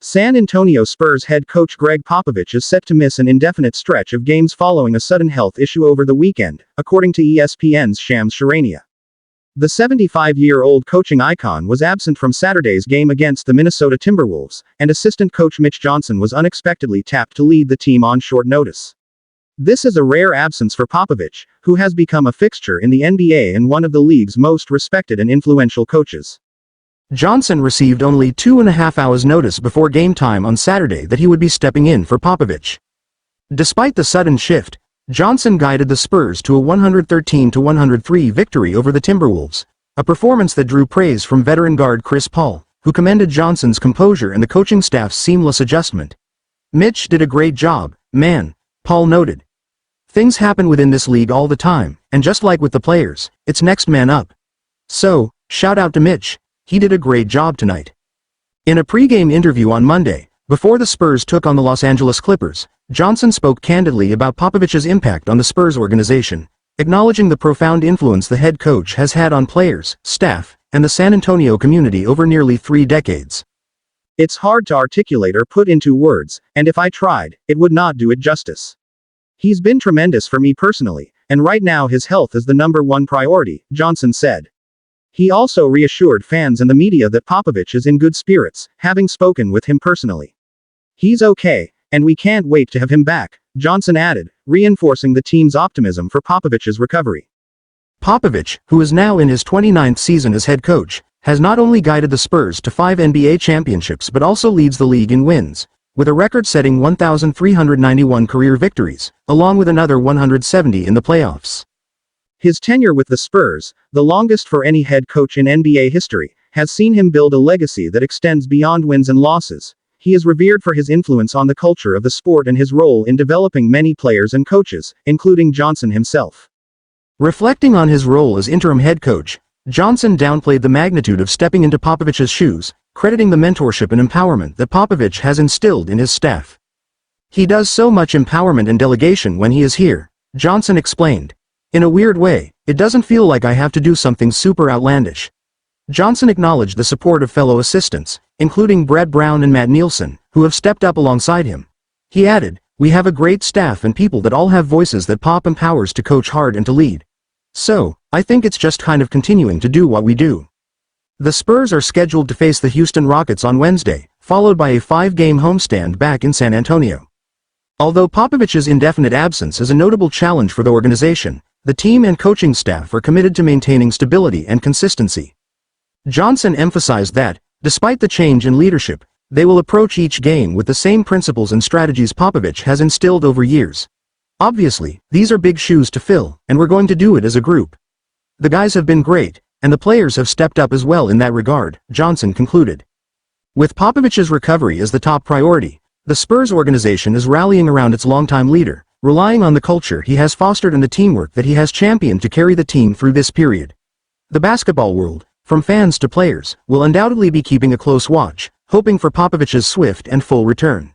San Antonio Spurs head coach Gregg Popovich is set to miss an indefinite stretch of games following a sudden health issue over the weekend, according to ESPN's Shams Charania. The 75-year-old coaching icon was absent from Saturday's game against the Minnesota Timberwolves, and assistant coach Mitch Johnson was unexpectedly tapped to lead the team on short notice. This is a rare absence for Popovich, who has become a fixture in the NBA and one of the league's most respected and influential coaches. Johnson received only 2.5 hours notice before game time on Saturday that he would be stepping in for Popovich. Despite the sudden shift, Johnson guided the Spurs to a 113-103 victory over the Timberwolves, a performance that drew praise from veteran guard Chris Paul, who commended Johnson's composure and the coaching staff's seamless adjustment. "Mitch did a great job, man," Paul noted. "Things happen within this league all the time, and just like with the players, it's next man up. So, shout out to Mitch. He did a great job tonight." In a pre-game interview on Monday, before the Spurs took on the Los Angeles Clippers, Johnson spoke candidly about Popovich's impact on the Spurs organization, acknowledging the profound influence the head coach has had on players, staff, and the San Antonio community over nearly 3 decades. "It's hard to articulate or put into words, and if I tried, it would not do it justice. He's been tremendous for me personally, and right now his health is the #1 priority," Johnson said. He also reassured fans and the media that Popovich is in good spirits, having spoken with him personally. "He's okay, and we can't wait to have him back," Johnson added, reinforcing the team's optimism for Popovich's recovery. Popovich, who is now in his 29th season as head coach, has not only guided the Spurs to 5 NBA championships but also leads the league in wins, with a record-setting 1,391 career victories, along with another 170 in the playoffs. His tenure with the Spurs, the longest for any head coach in NBA history, has seen him build a legacy that extends beyond wins and losses. He is revered for his influence on the culture of the sport and his role in developing many players and coaches, including Johnson himself. Reflecting on his role as interim head coach, Johnson downplayed the magnitude of stepping into Popovich's shoes, crediting the mentorship and empowerment that Popovich has instilled in his staff. "He does so much empowerment and delegation when he is here," Johnson explained. "In a weird way, it doesn't feel like I have to do something super outlandish." Johnson acknowledged the support of fellow assistants, including Brett Brown and Matt Nielsen, who have stepped up alongside him. He added, "We have a great staff and people that all have voices that Pop empowers to coach hard and to lead. So, I think it's just kind of continuing to do what we do." The Spurs are scheduled to face the Houston Rockets on Wednesday, followed by a 5-game homestand back in San Antonio. Although Popovich's indefinite absence is a notable challenge for the organization, the team and coaching staff are committed to maintaining stability and consistency. Johnson emphasized that, despite the change in leadership, they will approach each game with the same principles and strategies Popovich has instilled over years. "Obviously, these are big shoes to fill, and we're going to do it as a group. The guys have been great, and the players have stepped up as well in that regard," Johnson concluded. With Popovich's recovery as the top priority, the Spurs organization is rallying around its longtime leader, relying on the culture he has fostered and the teamwork that he has championed to carry the team through this period. The basketball world, from fans to players, will undoubtedly be keeping a close watch, hoping for Popovich's swift and full return.